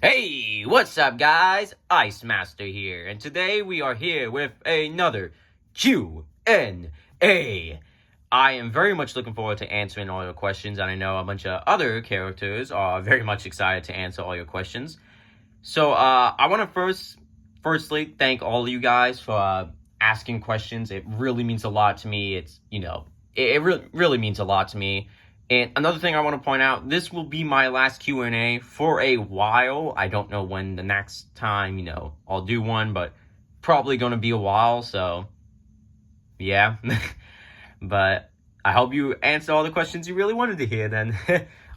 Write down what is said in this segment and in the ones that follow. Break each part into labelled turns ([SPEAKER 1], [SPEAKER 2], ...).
[SPEAKER 1] Hey, what's up guys? Icemaster here, and today we are here with another Q&A. I am very much looking forward to answering all your questions, and I know a bunch of other characters are very much excited to answer all your questions. So, I want to firstly thank all of you guys for asking questions. It really means a lot to me. It really means a lot to me. And another thing I want to point out, this will be my last Q&A for a while. I don't know when the next time, I'll do one, but probably going to be a while, so yeah. But I hope you answer all the questions you really wanted to hear then.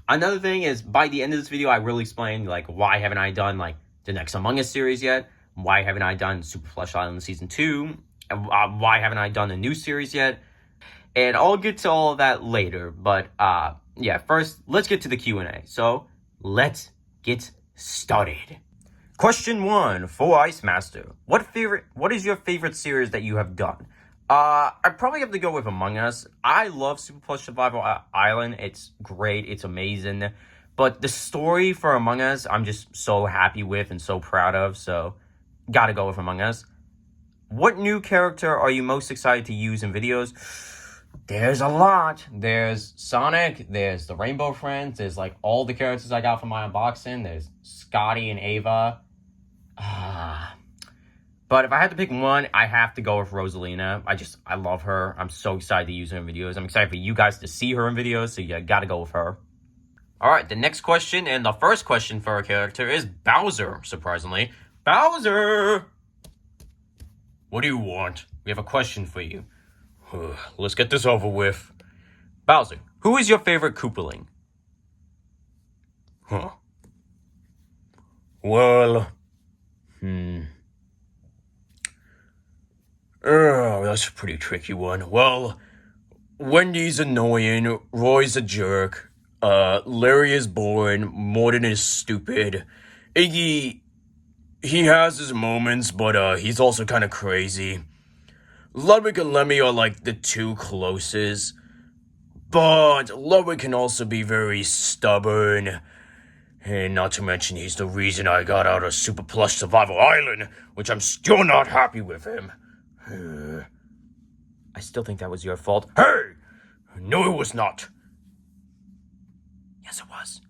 [SPEAKER 1] Another thing is, by the end of this video, I will explain, why haven't I done, the next Among Us series yet? Why haven't I done Super Flesh Island Season 2? Why haven't I done a new series yet? And I'll get to all of that later, but yeah, first, let's get to the Q&A. So, let's get started. Question 1 for Icemaster. What is your favorite series that you have done? I'd probably have to go with Among Us. I love Super Plush Survival Island. It's great. It's amazing. But the story for Among Us, I'm just so happy with and so proud of, so gotta go with Among Us. What new character are you most excited to use in videos? There's a lot. There's Sonic, there's the Rainbow Friends, there's all the characters I got from my unboxing, there's Scotty and Ava. But if I had to pick one, I have to go with Rosalina. I love her. I'm so excited to use her in videos. I'm excited for you guys to see her in videos, so you gotta go with her. Alright, the next question, and the first question for our character is Bowser, surprisingly. Bowser! What do you want? We have a question for you. Let's get this over with. Bowser, who is your favorite Koopaling? Well, that's a pretty tricky one. Well, Wendy's annoying, Roy's a jerk, Larry is boring, Morton is stupid, Iggy, he has his moments, but he's also kind of crazy. Ludwig and Lemmy are the two closest, but Ludwig can also be very stubborn, and not to mention he's the reason I got out of Super Plush Survival Island, which I'm still not happy with him. I still think that was your fault. Hey! No, it was not. Yes, it was.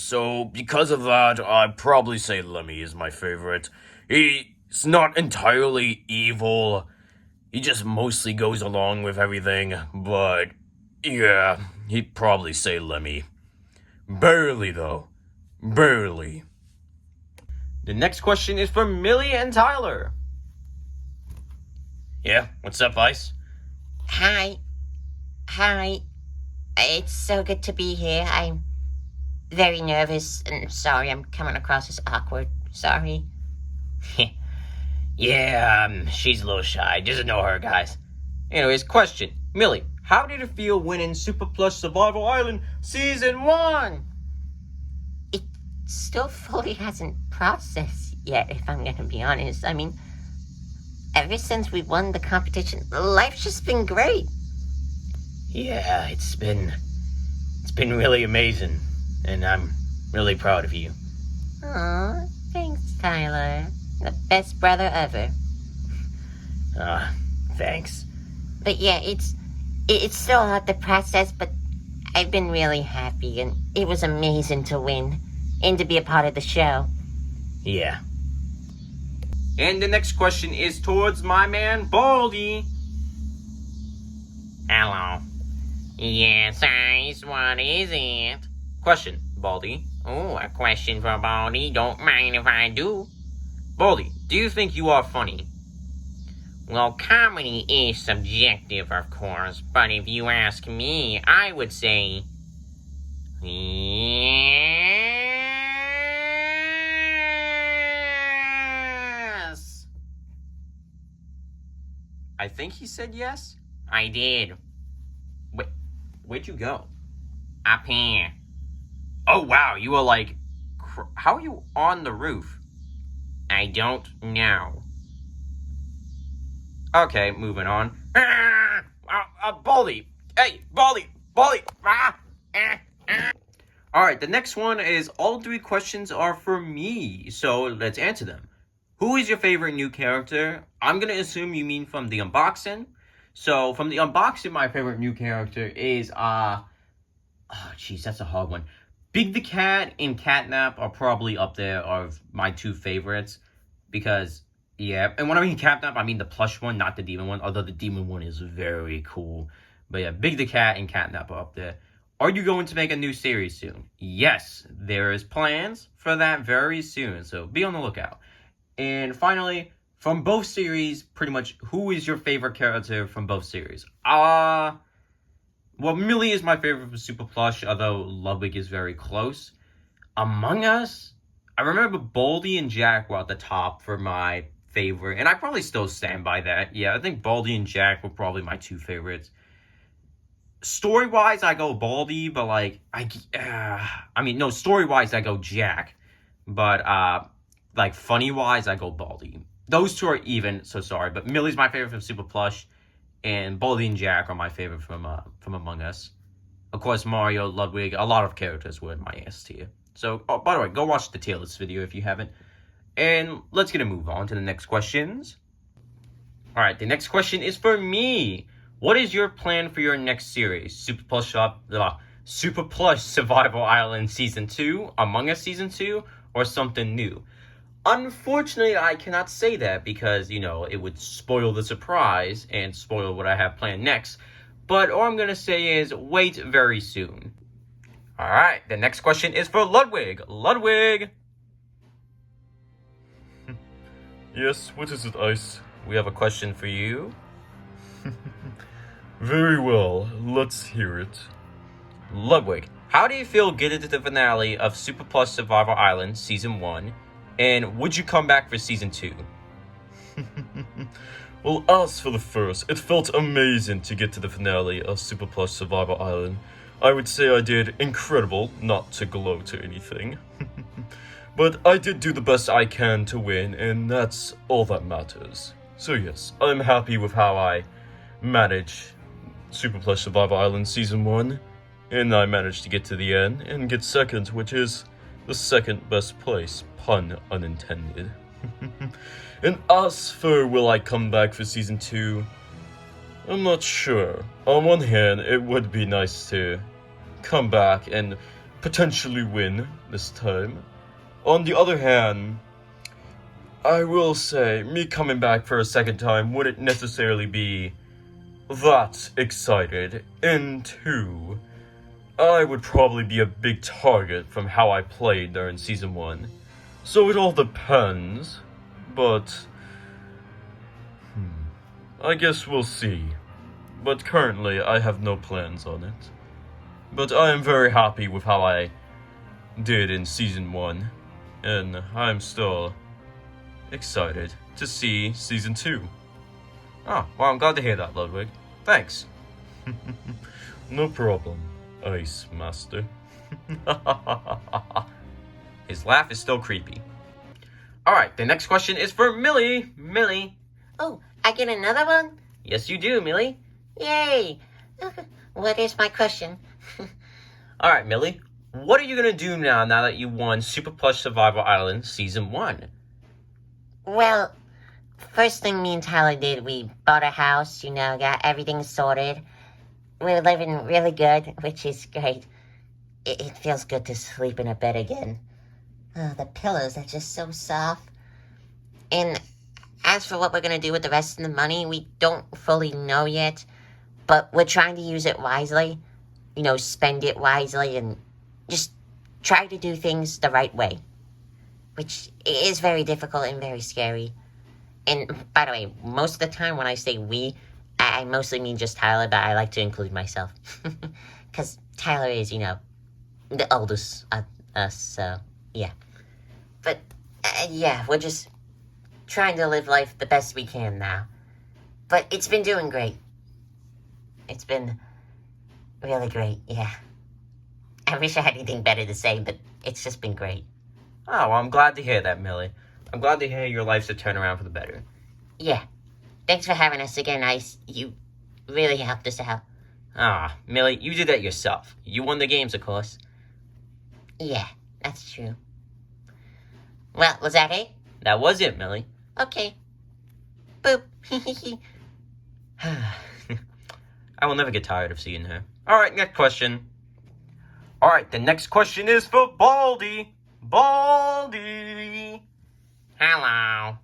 [SPEAKER 1] So because of that, I'd probably say Lemmy is my favorite. He's not entirely evil. He just mostly goes along with everything, but yeah, he'd probably say Lemmy. Barely, though. Barely. The next question is for Millie and Tyler. Yeah, what's up, Ice?
[SPEAKER 2] Hi. It's so good to be here. I'm very nervous and sorry I'm coming across as awkward. Sorry.
[SPEAKER 1] Yeah, she's a little shy. Just ignore her, guys. Anyways, question. Millie, how did it feel winning Super Plush Survival Island Season 1?
[SPEAKER 2] It still fully hasn't processed yet, if I'm gonna be honest. I mean, ever since we won the competition, life's just been great.
[SPEAKER 1] Yeah, it's been really amazing, and I'm really proud of you.
[SPEAKER 2] Aw, thanks, Tyler. The best brother ever.
[SPEAKER 1] Thanks.
[SPEAKER 2] But yeah, it's still hard to process, but I've been really happy, and it was amazing to win, and to be a part of the show.
[SPEAKER 1] Yeah. And the next question is towards my man, Baldy. Hello. Yes, Ice, what is it? Question, Baldy. Oh, a question for Baldy. Don't mind if I do. Baldy, do you think you are funny? Well, comedy is subjective, of course, but if you ask me, I would say... Yes! I think he said yes? I did. Wait, where'd you go? Up here. Oh, wow, you were how are you on the roof? I don't know. Okay, moving on. Baldy! Hey, Baldy! All right, the next one is all three questions are for me, so let's answer them. Who is your favorite new character? I'm gonna assume you mean from the unboxing. So from the unboxing, my favorite new character is oh jeez, that's a hard one. Big the Cat and Catnap are probably up there of my two favorites because yeah, and when I mean Catnap, I mean the plush one, not the demon one. Although the demon one is very cool, but yeah, Big the Cat and Catnap are up there. Are you going to make a new series soon? Yes, there is plans for that very soon, so be on the lookout. And finally, from both series, pretty much, who is your favorite character from both series? Well, Millie is my favorite from Super Plush, although Ludwig is very close. Among Us, I remember Baldy and Jack were at the top for my favorite, and I probably still stand by that. Yeah, I think Baldy and Jack were probably my two favorites. Story-wise, I go Baldy, but no, story-wise, I go Jack. But, funny-wise, I go Baldy. Those two are even, so sorry, but Millie's my favorite from Super Plush, and Baldy and Jack are my favorite from Among Us. Of course, Mario, Ludwig, a lot of characters were in my S tier. So, oh, by the way, go watch the tier list video if you haven't. And let's get a move on to the next questions. All right, the next question is for me. What is your plan for your next series? Super Plush Survival Island Season 2, Among Us Season 2, or something new? Unfortunately, I cannot say that because, it would spoil the surprise and spoil what I have planned next. But all I'm going to say is wait very soon. All right, the next question is for Ludwig. Ludwig!
[SPEAKER 3] Yes, what is it, Ice?
[SPEAKER 1] We have a question for you.
[SPEAKER 3] Very well, let's hear it.
[SPEAKER 1] Ludwig, how do you feel getting to the finale of Super Plush Survival Island Season 1? And would you come back for Season 2?
[SPEAKER 3] Well, as for the first, it felt amazing to get to the finale of Super Plush Survival Island. I would say I did incredible, not to gloat or anything. But I did do the best I can to win, and that's all that matters. So yes, I'm happy with how I managed Super Plush Survival Island Season 1, and I managed to get to the end and get second, which is the second best place, pun unintended. And as for will I come back for Season 2, I'm not sure. On one hand, it would be nice to come back and potentially win this time. On the other hand, I will say, me coming back for a second time wouldn't necessarily be that excited. And two, I would probably be a big target from how I played during Season 1. So it all depends, but I guess we'll see. But currently, I have no plans on it. But I am very happy with how I did in Season 1, and I'm still excited to see Season 2.
[SPEAKER 1] Oh, well, I'm glad to hear that, Ludwig. Thanks.
[SPEAKER 3] No problem, Icemaster.
[SPEAKER 1] His laugh is still creepy. Alright, the next question is for Millie. Millie.
[SPEAKER 2] Oh, I get another one?
[SPEAKER 1] Yes, you do, Millie.
[SPEAKER 2] Yay! What is my question?
[SPEAKER 1] Alright, Millie. What are you gonna do now that you won Super Plush Survival Island Season 1?
[SPEAKER 2] Well, first thing me and Tyler did, we bought a house, got everything sorted. We're living really good, which is great. It feels good to sleep in a bed again. Oh, the pillows are just so soft. And as for what we're going to do with the rest of the money, we don't fully know yet. But we're trying to use it wisely. Spend it wisely and just try to do things the right way. Which is very difficult and very scary. And by the way, most of the time when I say we, I mostly mean just Tyler, but I like to include myself. Because Tyler is, the oldest of us, so yeah. But, yeah, we're just trying to live life the best we can now. But it's been doing great. It's been really great, yeah. I wish I had anything better to say, but it's just been great.
[SPEAKER 1] Oh, well, I'm glad to hear that, Millie. I'm glad to hear your life's a turnaround for the better.
[SPEAKER 2] Yeah. Thanks for having us again, Ice. You really helped us out.
[SPEAKER 1] Ah, Millie, you did that yourself. You won the games, of course.
[SPEAKER 2] Yeah, that's true. Well, was that it?
[SPEAKER 1] That was it, Millie.
[SPEAKER 2] Okay. Boop.
[SPEAKER 1] I will never get tired of seeing her. Alright, next question. Alright, the next question is for Baldy. Baldy!
[SPEAKER 2] Hello.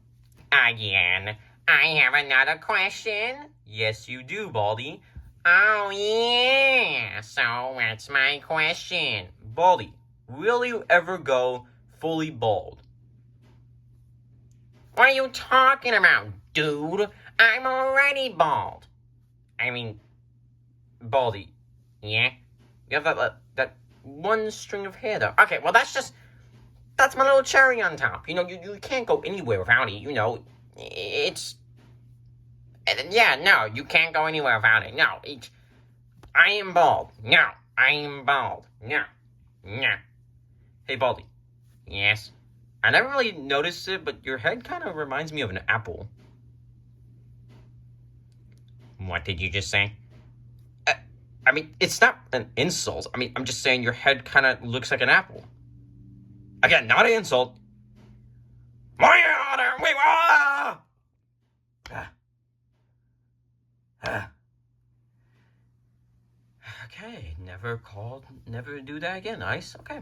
[SPEAKER 2] Again. I have another question.
[SPEAKER 1] Yes, you do, Baldy.
[SPEAKER 2] Oh, yeah. So, what's my question?
[SPEAKER 1] Baldy, will you ever go fully bald?
[SPEAKER 2] What are you talking about, dude? I'm already bald. I mean,
[SPEAKER 1] Baldy,
[SPEAKER 2] yeah?
[SPEAKER 1] you have that one string of hair, though. Okay, well, that's my little cherry on top. You know, you can't go anywhere without it. You know, it's...
[SPEAKER 2] Yeah, no, you can't go anywhere without it. No, I am bald. No, I am bald. No, no.
[SPEAKER 1] Hey, Baldy,
[SPEAKER 2] Yes?
[SPEAKER 1] I never really noticed it, but your head kind of reminds me of an apple.
[SPEAKER 2] What did you just say?
[SPEAKER 1] I mean, it's not an insult. I mean, I'm just saying your head kind of looks like an apple. Again, not an insult. My honor! Wait, ah! Okay, never do that again, Ice. Okay.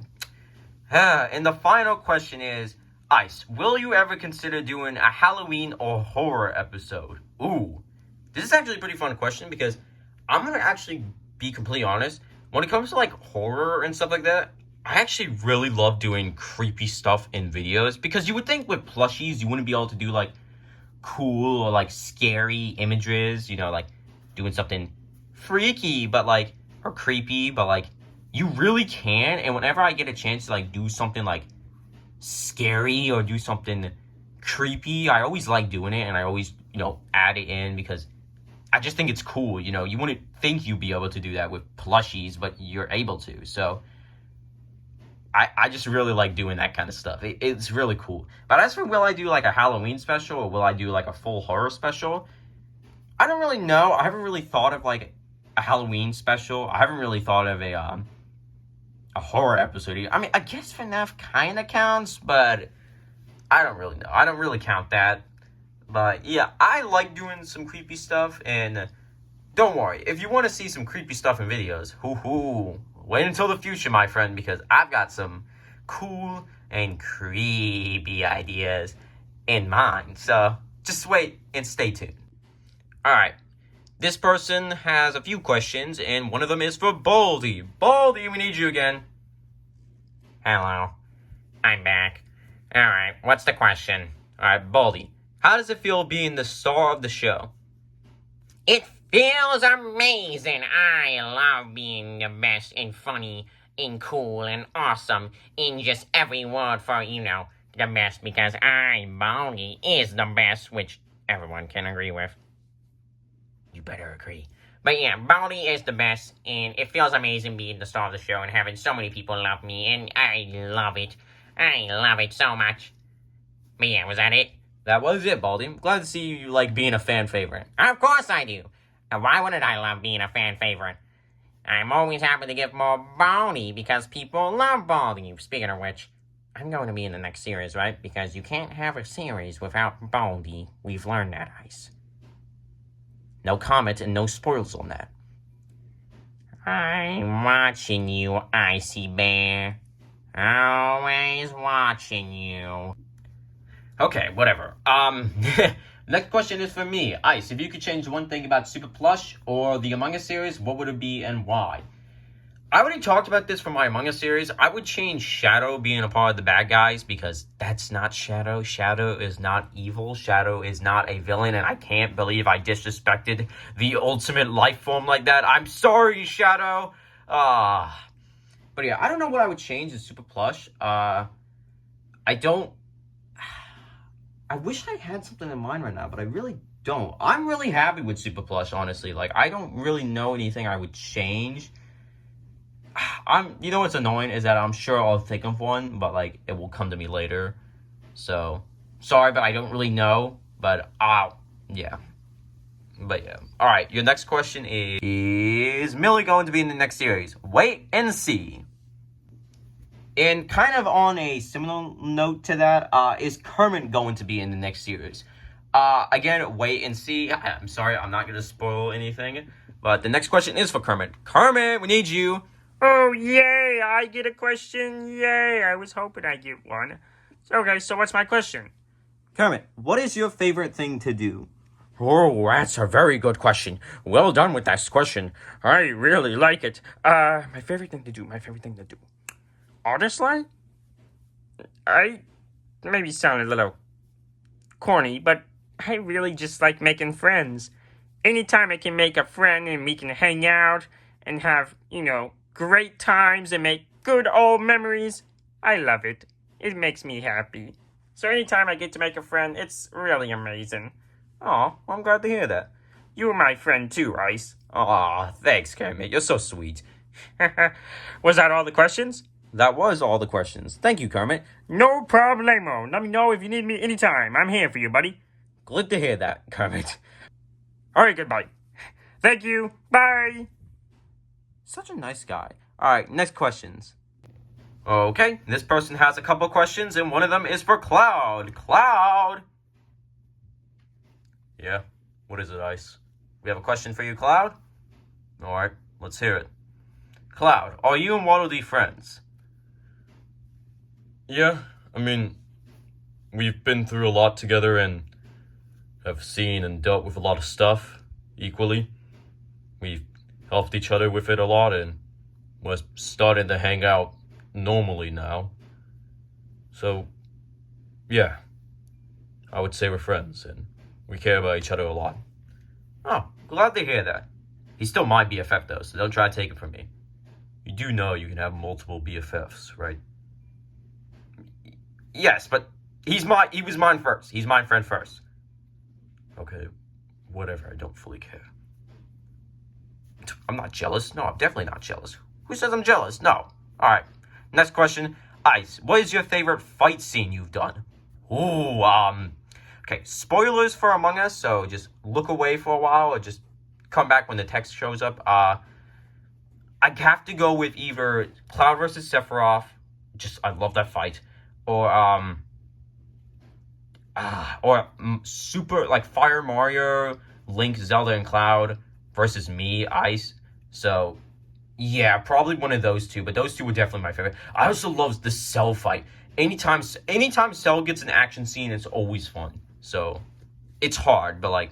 [SPEAKER 1] And the final question is, Ice, will you ever consider doing a Halloween or horror episode? Ooh, this is actually a pretty fun question because I'm gonna actually be completely honest. When it comes to like horror and stuff like that, I actually really love doing creepy stuff in videos because you would think with plushies you wouldn't be able to do like cool or like scary images, you know, like doing something freaky but like or creepy, but like you really can. And whenever I get a chance to like do something like scary or do something creepy, I always like doing it, and I always, you know, add it in because I just think it's cool. You know, you wouldn't think you'd be able to do that with plushies, but you're able to. So I just really like doing that kind of stuff. It's really cool. But as for will I do like a Halloween special or will I do like a full horror special, I don't really know. I haven't really thought of like a Halloween special. I haven't really thought of a horror episode. I mean, I guess FNAF kind of counts, but I don't really know. I don't really count that. But yeah, I like doing some creepy stuff, and don't worry, if you want to see some creepy stuff in videos, wait until the future, my friend, because I've got some cool and creepy ideas in mind. So just wait and stay tuned. Alright, this person has a few questions, and one of them is for Baldy. Baldy, we need you again.
[SPEAKER 2] Hello. I'm back. Alright, what's the question?
[SPEAKER 1] Alright, Baldy, how does it feel being the star of the show?
[SPEAKER 2] It feels amazing. I love being the best and funny and cool and awesome in just every word for, you know, the best because Baldy is the best, which everyone can agree with. You better agree. But yeah, Baldy is the best, and it feels amazing being the star of the show and having so many people love me, and I love it. I love it so much. But yeah, was that it?
[SPEAKER 1] That was it, Baldy. I'm glad to see you like being a fan favorite.
[SPEAKER 2] Of course I do. And why wouldn't I love being a fan favorite? I'm always happy to give more Baldy because people love Baldy. Speaking of which, I'm going to be in the next series, right? Because you can't have a series without Baldy. We've learned that, Ice.
[SPEAKER 1] No comment and no spoils on that.
[SPEAKER 2] I'm watching you, Icy Bear. Always watching you.
[SPEAKER 1] Okay, whatever. Next question is for me. Ice, if you could change one thing about Super Plush or the Among Us series, what would it be and why? I already talked about this for my Among Us series. I would change Shadow being a part of the bad guys because that's not Shadow. Shadow is not evil. Shadow is not a villain, and I can't believe I disrespected the ultimate life form like that. I'm sorry, Shadow. But yeah, I don't know what I would change in Super Plush. I wish I had something in mind right now, but I really don't. I'm really happy with Super Plush, honestly. Like, I don't really know anything I would change. You know what's annoying is that I'm sure I'll think of one, but like it will come to me later. So sorry, but I don't really know. But yeah. But yeah. All right. Your next question is Millie going to be in the next series? Wait and see. And kind of on a similar note to that, is Kermit going to be in the next series? Again, wait and see. I'm sorry, I'm not going to spoil anything. But the next question is for Kermit. Kermit, we need you.
[SPEAKER 4] Oh, yay, I get a question. Yay, I was hoping I'd get one. Okay, so what's my question?
[SPEAKER 1] Kermit, what is your favorite thing to do? Oh, that's a very good question. Well done with that question.
[SPEAKER 4] I really like it. My favorite thing to do. Honestly, I maybe sound a little corny, but I really just like making friends. Anytime I can make a friend and we can hang out and have, great times and make good old memories, I love it. It makes me happy. So anytime I get to make a friend, it's really amazing.
[SPEAKER 1] Oh, I'm glad to hear that.
[SPEAKER 4] You're my friend too, Ice.
[SPEAKER 1] Aw, thanks, Kermit. You're so sweet.
[SPEAKER 4] Was that all the questions?
[SPEAKER 1] That was all the questions. Thank you, Kermit.
[SPEAKER 4] No problemo. Let me know if you need me anytime. I'm here for you, buddy.
[SPEAKER 1] Glad to hear that, Kermit.
[SPEAKER 4] All right, goodbye. Thank you. Bye.
[SPEAKER 1] Such a nice guy. Alright, next questions. Okay, this person has a couple questions, and one of them is for Cloud. Cloud! Yeah, what is it, Ice? We have a question for you, Cloud? Alright, let's hear it. Cloud, are you and Waddle Dee friends?
[SPEAKER 3] Yeah, I mean, we've been through a lot together and have seen and dealt with a lot of stuff equally. We've helped each other with it a lot, and we're starting to hang out normally now. So, yeah, I would say we're friends, and we care about each other a lot.
[SPEAKER 1] Oh, glad to hear that. He's still my BFF, though, so don't try to take it from me.
[SPEAKER 3] You do know you can have multiple BFFs, right?
[SPEAKER 1] Yes, but he was mine first. He's my friend first.
[SPEAKER 3] Okay, whatever, I don't fully care.
[SPEAKER 1] I'm not jealous. No, I'm definitely not jealous. Who says I'm jealous? No. Alright, next question. Ice, what is your favorite fight scene you've done? Ooh, okay, spoilers for Among Us, so just look away for a while or just come back when the text shows up. I'd have to go with either Cloud versus Sephiroth. I love that fight. Or Super, like Fire Mario, Link, Zelda, and Cloud versus me, Ice. So, yeah, probably one of those two, but those two were definitely my favorite. I also love the Cell fight. Anytime Cell gets an action scene, it's always fun. So, it's hard, but like,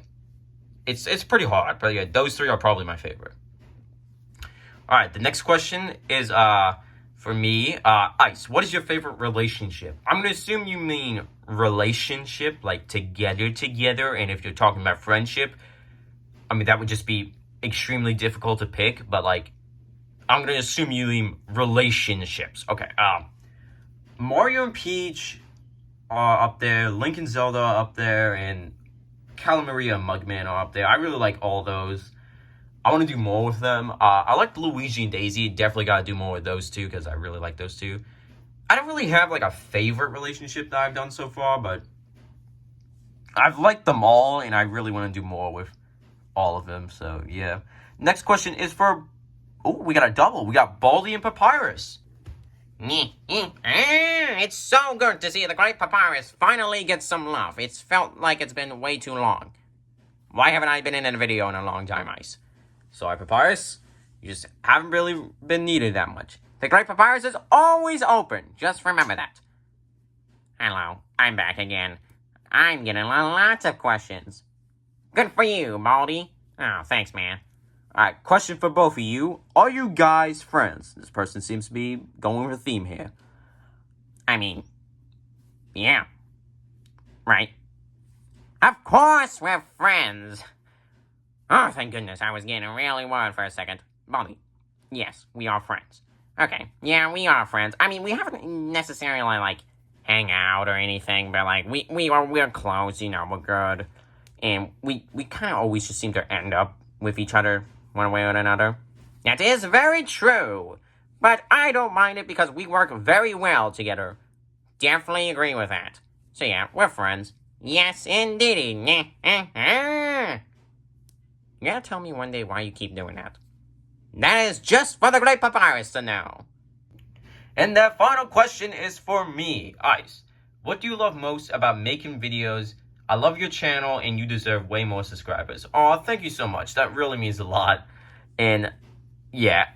[SPEAKER 1] it's pretty hard. But yeah, those three are probably my favorite. Alright, the next question is, for me, Ice, what is your favorite relationship? I'm going to assume you mean relationship, like together, and if you're talking about friendship, I mean, that would just be extremely difficult to pick, but like, I'm going to assume you mean relationships. Okay, Mario and Peach are up there, Link and Zelda are up there, and Calamaria and Mugman are up there. I really like all those. I want to do more with them. I like Luigi and Daisy. Definitely got to do more with those two because I really like those two. I don't really have like a favorite relationship that I've done so far, but I've liked them all, and I really want to do more with all of them. So yeah. Next question is for. Oh, we got a double. We got Baldy and Papyrus.
[SPEAKER 2] It's so good to see the great Papyrus finally get some love. It's felt like it's been way too long. Why haven't I been in a video in a long time, Ice?
[SPEAKER 1] Sorry, Papyrus. You just haven't really been needed that much. The Great Papyrus is always open. Just remember that.
[SPEAKER 2] Hello, I'm back again. I'm getting lots of questions. Good for you, Baldy. Oh, thanks, man.
[SPEAKER 1] Alright, question for both of you. Are you guys friends? This person seems to be going with a theme here.
[SPEAKER 2] I mean, yeah. Right. Of course we're friends. Oh, thank goodness, I was getting really worried for a second. Baldy, yes, we are friends. Okay, yeah, we are friends. I mean, we haven't necessarily, like, hang out or anything, but, like, we're close, we're good. And we kind of always just seem to end up with each other one way or another. That is very true. But I don't mind it because we work very well together. Definitely agree with that. So yeah, we're friends. Yes, indeedy. You gotta tell me one day why you keep doing that. That is just for the Great Papyrus to know.
[SPEAKER 1] And that final question is for me, Ice. What do you love most about making videos? I love your channel and you deserve way more subscribers. Oh, thank you so much. That really means a lot. And yeah,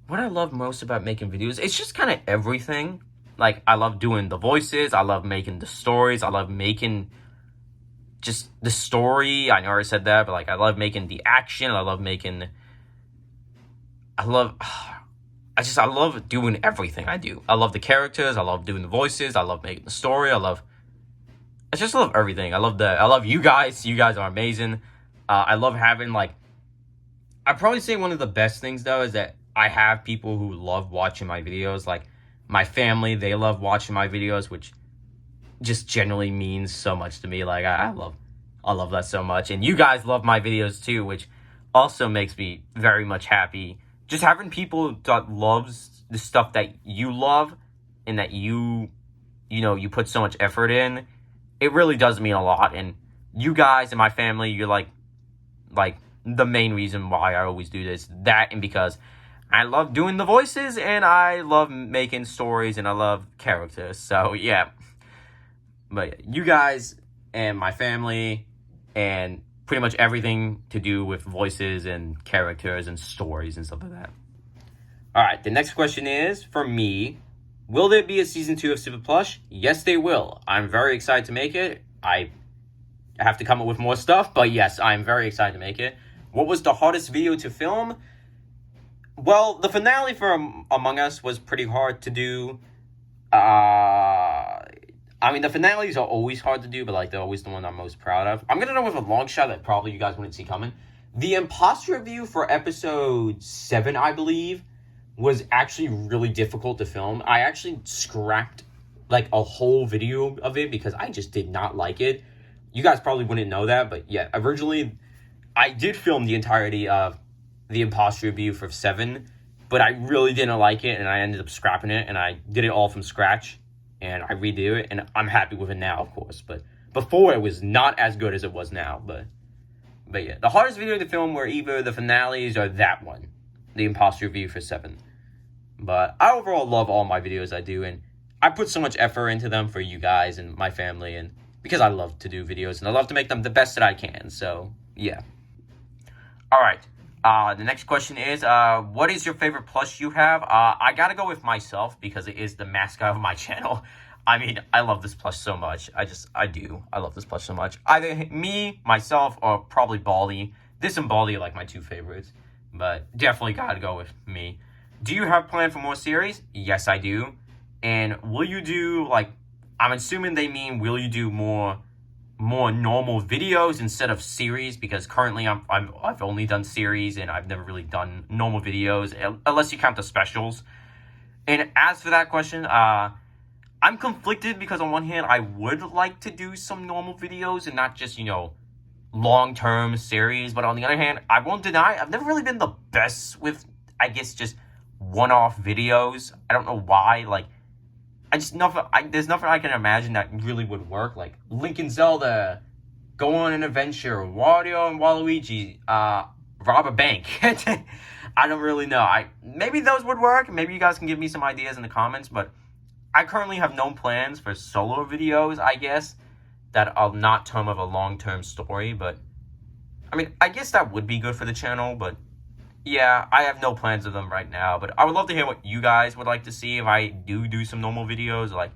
[SPEAKER 1] what I love most about making videos, it's just kind of everything. Like, I love doing the voices. I love making the stories. I love making just the story. I know I already said that, but like, I love making the action. I love doing everything I do. I love the characters. I love doing the voices. I love making the story. I just love everything. I love you guys. You guys are amazing. I love having I'd probably say one of the best things though is that I have people who love watching my videos. Like my family, they love watching my videos, which just generally means so much to me. Like I love that so much. And you guys love my videos too, which also makes me very much happy. Just having people that loves the stuff that you love and that you put so much effort in, it really does mean a lot. And you guys and my family, you're like the main reason why I always do this. That and because I love doing the voices and I love making stories and I love characters. So yeah. But you guys and my family and pretty much everything to do with voices and characters and stories and stuff like that. All right, the next question is for me. Will there be a season 2 of Super Plush? Yes, they will. I'm very excited to make it. I have to come up with more stuff, but yes, I'm very excited to make it. What was the hardest video to film? Well, the finale for Among Us was pretty hard to do. I mean, the finales are always hard to do, but they're always the one I'm most proud of. I'm gonna go with a long shot that probably you guys wouldn't see coming. The imposter review for episode 7, I believe, was actually really difficult to film. I actually scrapped a whole video of it because I just did not like it. You guys probably wouldn't know that, but yeah, originally I did film the entirety of the imposter review for 7, but I really didn't like it and I ended up scrapping it and I did it all from scratch and I redo it and I'm happy with it now, of course. But before it was not as good as it was now, but yeah, the hardest video to film were either the finales or that one, the imposter review for 7. But I overall love all my videos I do, and I put so much effort into them for you guys and my family, and because I love to do videos, and I love to make them the best that I can, so, yeah. Alright, the next question is, what is your favorite plush you have? I gotta go with myself, because it is the mascot of my channel. I mean, I love this plush so much. I do. I love this plush so much. Either me, myself, or probably Baldy. This and Baldy are my 2 favorites, but definitely gotta go with me. Do you have plans for more series? Yes, I do. And will you do, I'm assuming they mean, will you do more normal videos instead of series? Because currently I've only done series and I've never really done normal videos, unless you count the specials. And as for that question, I'm conflicted because on one hand, I would like to do some normal videos and not just, long-term series. But on the other hand, I won't deny, I've never really been the best with, I guess, just one-off videos. I don't know why. There's nothing I can imagine that really would work. Like Link and Zelda, go on an adventure, Wario and Waluigi, rob a bank. I don't really know. Maybe those would work. Maybe you guys can give me some ideas in the comments, but I currently have no plans for solo videos, I guess, that I'll not term of a long-term story, but I mean, I guess that would be good for the channel, but yeah, I have no plans of them right now, but I would love to hear what you guys would like to see if I do some normal videos,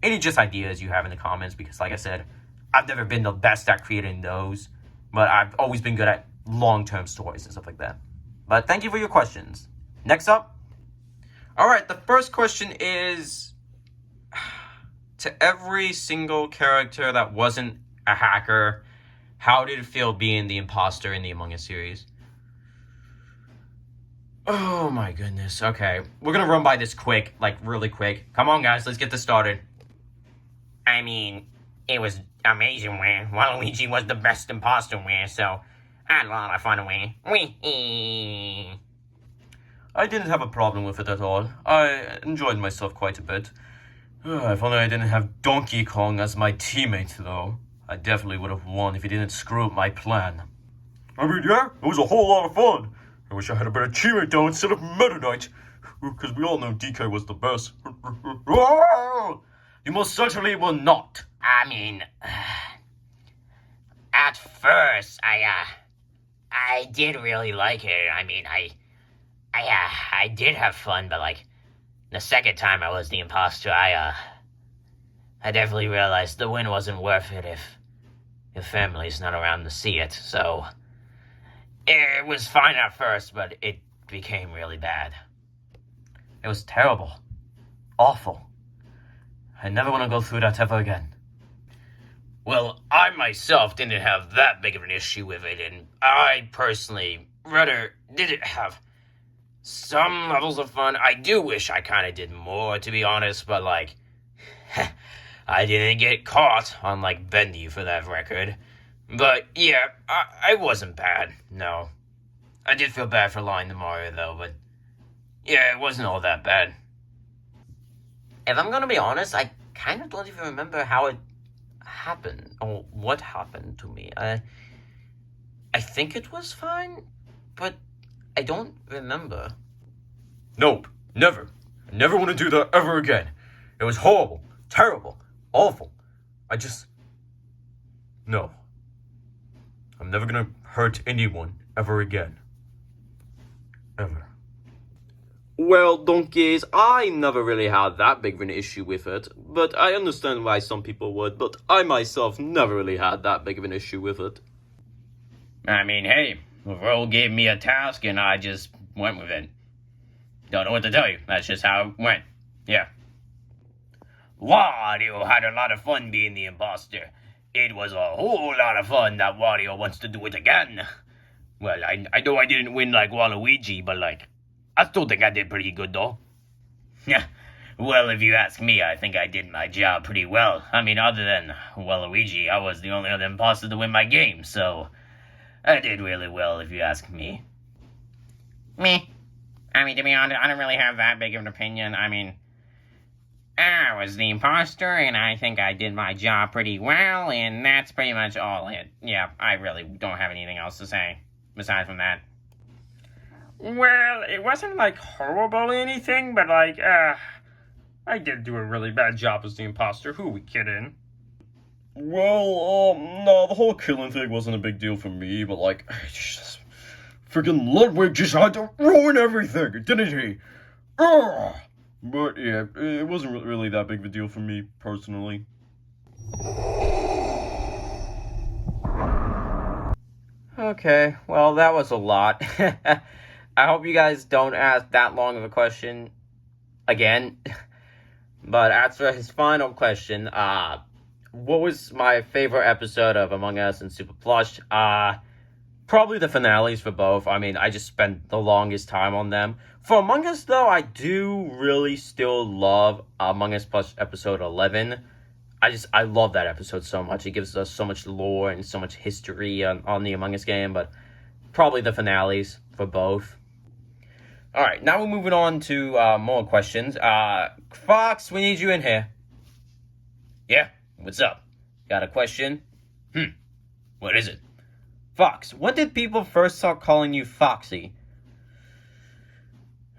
[SPEAKER 1] any just ideas you have in the comments, because like I said, I've never been the best at creating those, but I've always been good at long-term stories and stuff like that. But thank you for your questions. Next up. Alright, the first question is, to every single character that wasn't a hacker, how did it feel being the imposter in the Among Us series? Oh my goodness. Okay, we're gonna run by this quick, really quick. Come on, guys, let's get this started.
[SPEAKER 4] I mean, it was amazing, man. Waluigi was the best imposter, man, so I had a lot of fun, man.
[SPEAKER 3] I didn't have a problem with it at all. I enjoyed myself quite a bit. If only I didn't have Donkey Kong as my teammate, though. I definitely would have won if he didn't screw up my plan. I mean, yeah, it was a whole lot of fun. I wish I had a better teammate, though, instead of Meta Knight. because we all know DK was the best.
[SPEAKER 1] You most certainly will not.
[SPEAKER 2] I mean, at first, I did really like it. I mean, I did have fun, but like, the second time I was the imposter, I definitely realized the win wasn't worth it if your family's not around to see it. So, it was fine at first, but it became really bad.
[SPEAKER 1] It was terrible. Awful. I never want to go through that ever again. Well, I myself didn't have that big of an issue with it, and I personally rather did have some levels of fun. I do wish I kind of did more, to be honest, but like, I didn't get caught, unlike Bendy for that record. But yeah, I wasn't bad, no. I did feel bad for lying to Mario, though, but yeah, it wasn't all that bad.
[SPEAKER 2] If I'm gonna be honest, I kind of don't even remember how it
[SPEAKER 1] Happened, or what happened to me. I think it was fine, but I don't remember. Nope, never. I never want to do that ever again. It was horrible, terrible, awful. No. I'm never gonna hurt anyone ever again. Ever. Well, donkeys, I never really had that big of an issue with it, but I understand why some people would, but I myself never really had that big of an issue with it. I mean, hey, the role gave me a task and I just went with it. Don't know what to tell you, that's just how it went. Yeah. Wario had a lot of fun being the imposter. It was a whole lot of fun that Wario wants to do it again. Well, I know I didn't win like Waluigi, but like, I still think I did pretty good, though. Yeah, well, if you ask me, I think I did my job pretty well. I mean, other than Waluigi, I was the only other imposter to win my game, so I did really well, if you ask me.
[SPEAKER 4] Me. I mean, to be honest, I don't really have that big of an opinion. I mean, I was the imposter, and I think I did my job pretty well, and that's pretty much all it. Yeah, I really don't have anything else to say, aside from that. Well, it wasn't, like, horrible or anything, but, like, I did do a really bad job as the imposter. Who are we kidding?
[SPEAKER 3] Well, no, the whole killing thing wasn't a big deal for me, but like, just freaking Ludwig just had to ruin everything, didn't he? Ugh! But yeah, it wasn't really that big of a deal for me, personally.
[SPEAKER 1] Okay, well, that was a lot. I hope you guys don't ask that long of a question again. But as for his final question, what was my favorite episode of Among Us and Super Plush? Probably the finales for both. I mean, I just spent the longest time on them. For Among Us, though, I do really still love Among Us Plus episode 11. I love that episode so much. It gives us so much lore and so much history on the Among Us game, but probably the finales for both. Alright, now we're moving on to more questions. Fox, we need you in here. Yeah, what's up? Got a question? What is it? Fox, when did people first start calling you Foxy?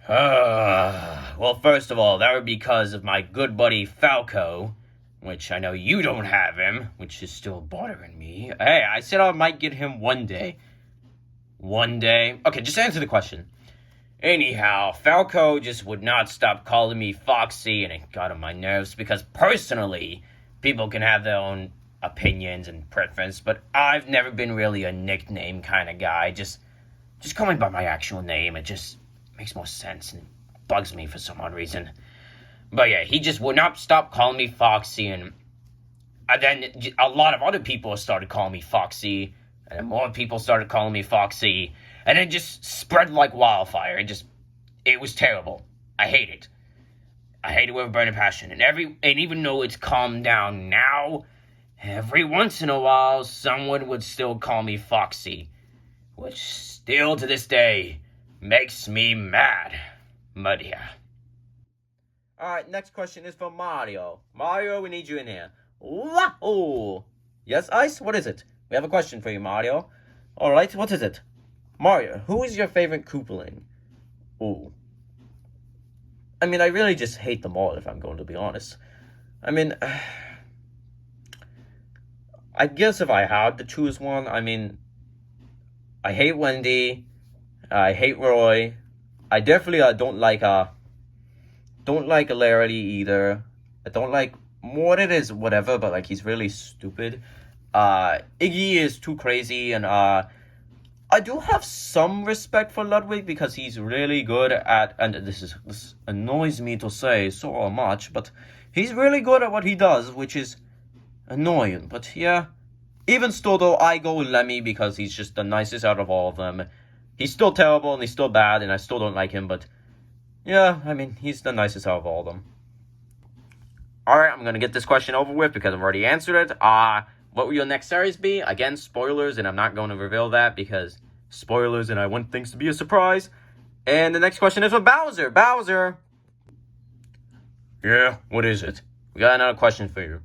[SPEAKER 1] Well, first of all, that would be because of my good buddy Falco, which I know you don't have him, which is still bothering me. Hey, I said I might get him one day. One day? Okay, just answer the question. Anyhow, Falco just would not stop calling me Foxy, and it got on my nerves because personally, people can have their own opinions and preference, but I've never been really a nickname kind of guy. Just call me by my actual name. It just makes more sense and bugs me for some odd reason. But yeah, he just would not stop calling me Foxy, and then a lot of other people started calling me Foxy, and then more people started calling me Foxy, and it just spread like wildfire. It was terrible. I hate it. I hate it with a burning passion. And even though it's calmed down now, every once in a while, someone would still call me Foxy, which still to this day makes me mad. But yeah. Alright, next question is for Mario. Mario, we need you in here. Wahoo! Yes, Ice? What is it? We have a question for you, Mario. Alright, what is it? Mario, who is your favorite Koopaling? Ooh. I mean, I really just hate them all, if I'm going to be honest. I mean, I guess if I had to choose one, I mean, I hate Wendy, I hate Roy, I definitely don't like Hilarity either. I don't like Mordred is whatever, but like he's really stupid. Iggy is too crazy, and I do have some respect for Ludwig because he's really good at, and this annoys me to say so much, but he's really good at what he does, which is annoying. But yeah, even still though, I go Lemmy because he's just the nicest out of all of them. He's still terrible and he's still bad, and I still don't like him, but yeah, I mean, he's the nicest out of all of them. Alright, I'm gonna get this question over with because I've already answered it. What will your next series be? Again, spoilers, and I'm not going to reveal that because spoilers, and I want things to be a surprise. And the next question is for Bowser. Bowser! Yeah, what is it? We got another question for you.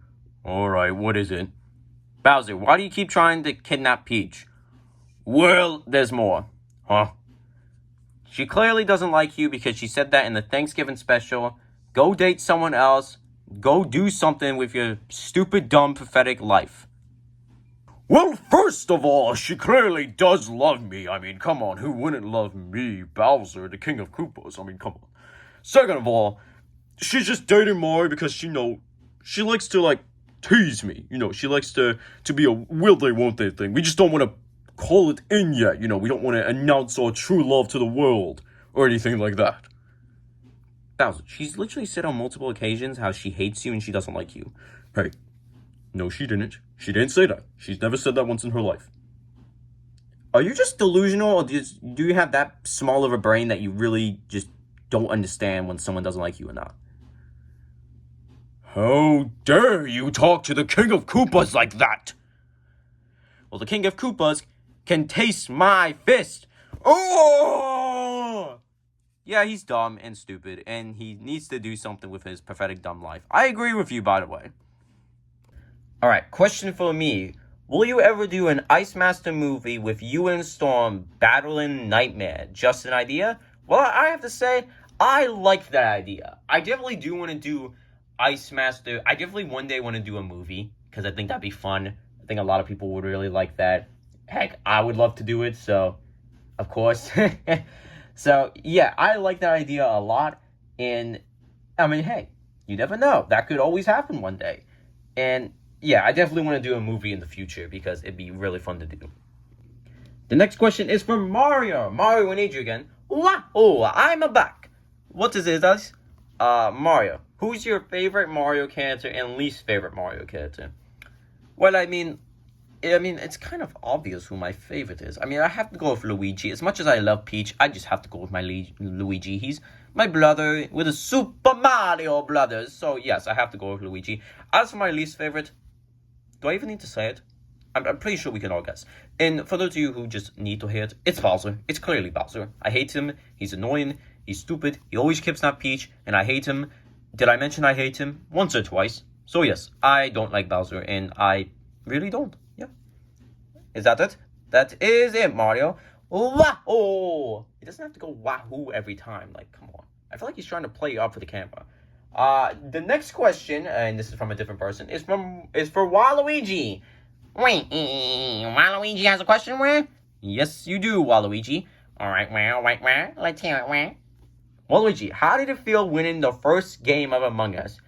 [SPEAKER 1] Alright, what is it? Bowser, why do you keep trying to kidnap Peach? Well, there's more. Huh? She clearly doesn't like you because she said that in the Thanksgiving special. Go date someone else. Go do something with your stupid, dumb, pathetic life. Well, first of all, she clearly does love me. I mean, come on, who wouldn't love me, Bowser, the King of Koopas? I mean, come on. Second of all, she's just dating Mario because she likes to, like, tease me. She likes to be a will they, won't they thing. We just don't want to call it in yet. We don't want to announce our true love to the world or anything like that. Bowser, she's literally said on multiple occasions how she hates you and she doesn't like you. Hey, no, she didn't. She didn't say that. She's never said that once in her life. Are you just delusional, or do you have that small of a brain that you really just don't understand when someone doesn't like you or not? How dare you talk to the King of Koopas like that? Well, the King of Koopas can taste my fist. Oh! Yeah, he's dumb and stupid, and he needs to do something with his pathetic dumb life. I agree with you, by the way. Alright, question for me. Will you ever do an Icemaster movie with you and Storm battling Nightmare? Just an idea? Well, I have to say, I like that idea. I definitely do want to do Icemaster. I definitely one day want to do a movie, because I think that'd be fun. I think a lot of people would really like that. Heck, I would love to do it, so, of course. So, yeah, I like that idea a lot, and, I mean, hey, you never know. That could always happen one day. And, yeah, I definitely want to do a movie in the future, because it'd be really fun to do. The next question is from Mario. Mario, we need you again. Wow, I'm back. What is it, guys? Mario, who's your favorite Mario character and least favorite Mario character? Well, I mean, it's kind of obvious who my favorite is. I mean, I have to go with Luigi. As much as I love Peach, I just have to go with my Luigi. He's my brother. We're the Super Mario Brothers. So, yes, I have to go with Luigi. As for my least favorite, do I even need to say it? I'm pretty sure we can all guess. And for those of you who just need to hear it, it's Bowser. It's clearly Bowser. I hate him. He's annoying. He's stupid. He always kidnaps Peach, and I hate him. Did I mention I hate him? Once or twice. So, yes, I don't like Bowser, and I really don't. Yeah. Is that it? That is it, Mario. Wahoo! He doesn't have to go wahoo every time. Like, come on. I feel like he's trying to play up for the camera. The next question, and this is from a different person, is for Waluigi. Wait, Waluigi has a question, where? Yes, you do, Waluigi. Alright, well, let's hear it, where? Waluigi, how did it feel winning the first game of Among Us?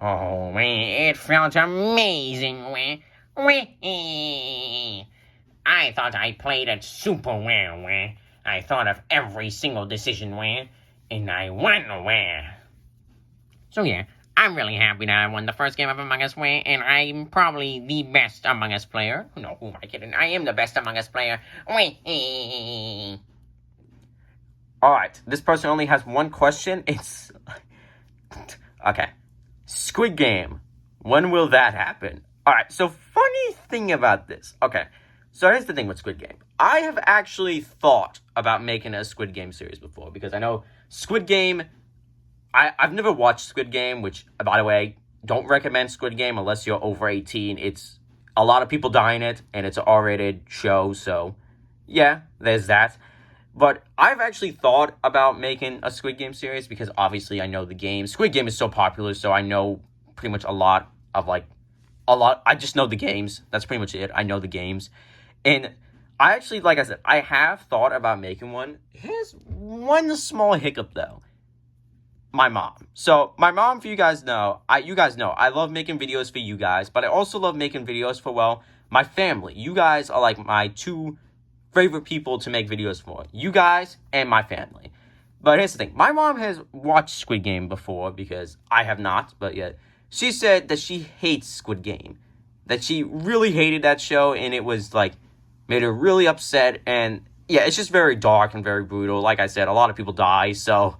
[SPEAKER 1] Oh, man, it felt amazing, where? I thought I played it super well, where? I thought of every single decision, where? And I won, where? So yeah, I'm really happy that I won the first game of Among Us, where? And I'm probably the best Among Us player. No, who am I kidding? I am the best Among Us player. Alright, this person only has one question. It's... okay. Squid Game. When will that happen? Alright, so funny thing about this. Okay, so here's the thing with Squid Game. I have actually thought about making a Squid Game series before, because I know Squid Game... I've never watched Squid Game, which, by the way, don't recommend Squid Game unless you're over 18. It's... a lot of people die in it, and it's an R-rated show, so... yeah, there's that. But I've actually thought about making a Squid Game series because obviously I know the game. Squid Game is so popular, so I know pretty much a lot. I just know the games. That's pretty much it. I know the games. And I actually, like I said, I have thought about making one. Here's one small hiccup, though. My mom. So, my mom, for you guys know, I love making videos for you guys, but I also love making videos for, well, my family. You guys are like my two favorite people to make videos for. You guys and my family. But here's the thing. My mom has watched Squid Game before because I have not, but yet. She said that she hates Squid Game. That she really hated that show, and it was, like, made her really upset, and, yeah, it's just very dark and very brutal. Like I said, a lot of people die, so,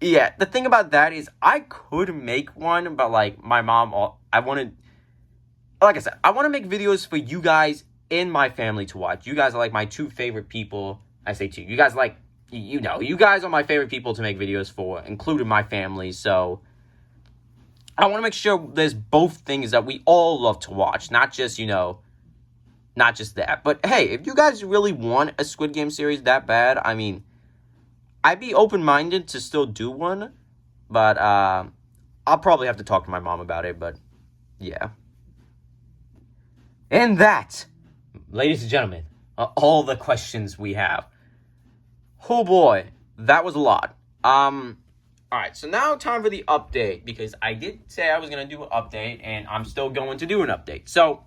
[SPEAKER 1] yeah. The thing about that is, I could make one, but, like, my mom, like I said, I want to make videos for you guys and my family to watch. You guys are, like, my two favorite people. I say two. You guys, like, you guys are my favorite people to make videos for, including my family, so I want to make sure there's both things that we all love to watch, not just that. But hey, if you guys really want a Squid Game series that bad, I mean, I'd be open-minded to still do one, but I'll probably have to talk to my mom about it, but yeah. And that, ladies and gentlemen, are all the questions we have. Oh boy, that was a lot. Alright, so now time for the update, because I did say I was going to do an update, and I'm still going to do an update. So,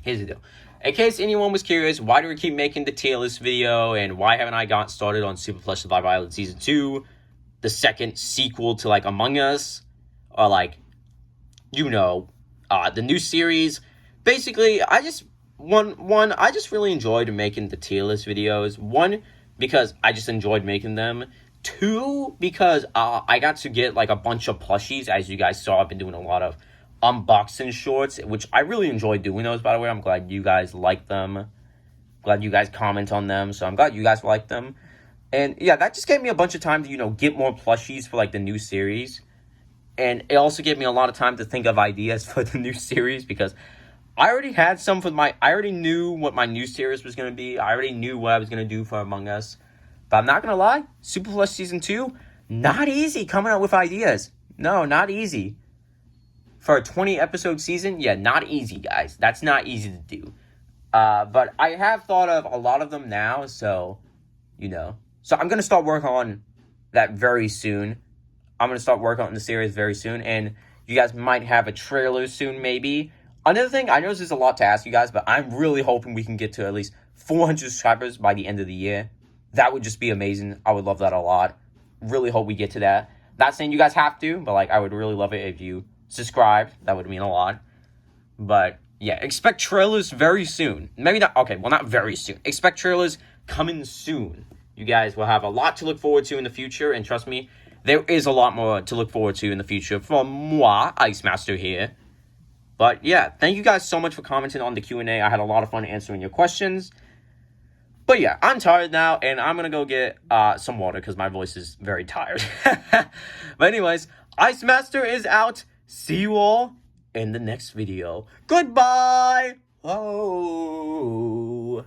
[SPEAKER 1] here's the deal. In case anyone was curious, why do we keep making the tier list video, and why haven't I gotten started on Super Plush Survival Island Season 2, the second sequel to, like, Among Us, or, like, the new series. Basically, I just really enjoyed making the tier list videos. One, because I just enjoyed making them. Two, because I got to get, like, a bunch of plushies. As you guys saw, I've been doing a lot of unboxing shorts, which I really enjoy doing those, by the way. I'm glad you guys like them. Glad you guys comment on them, so I'm glad you guys like them. And, yeah, that just gave me a bunch of time to, get more plushies for, like, the new series. And it also gave me a lot of time to think of ideas for the new series, because I already had some I already knew what my new series was going to be. I already knew what I was going to do for Among Us. But I'm not going to lie, Super Plush Season 2, not easy coming up with ideas. No, not easy. For a 20-episode season, yeah, not easy, guys. That's not easy to do. But I have thought of a lot of them now, so, So I'm going to start working on that very soon. I'm going to start working on the series very soon, and you guys might have a trailer soon, maybe. Another thing, I know this is a lot to ask you guys, but I'm really hoping we can get to at least 400 subscribers by the end of the year. That would just be amazing. I would love that a lot. Really hope we get to that. Not saying you guys have to, but, like, I would really love it if you subscribed. That would mean a lot. But, yeah, expect trailers very soon. Maybe not, okay, well, not very soon. Expect trailers coming soon. You guys will have a lot to look forward to in the future, and trust me, there is a lot more to look forward to in the future from moi, Icemaster here. But, yeah, thank you guys so much for commenting on the Q&A. I had a lot of fun answering your questions. But yeah, I'm tired now, and I'm going to go get some water because my voice is very tired. But anyways, Icemaster is out. See you all in the next video. Goodbye! Oh.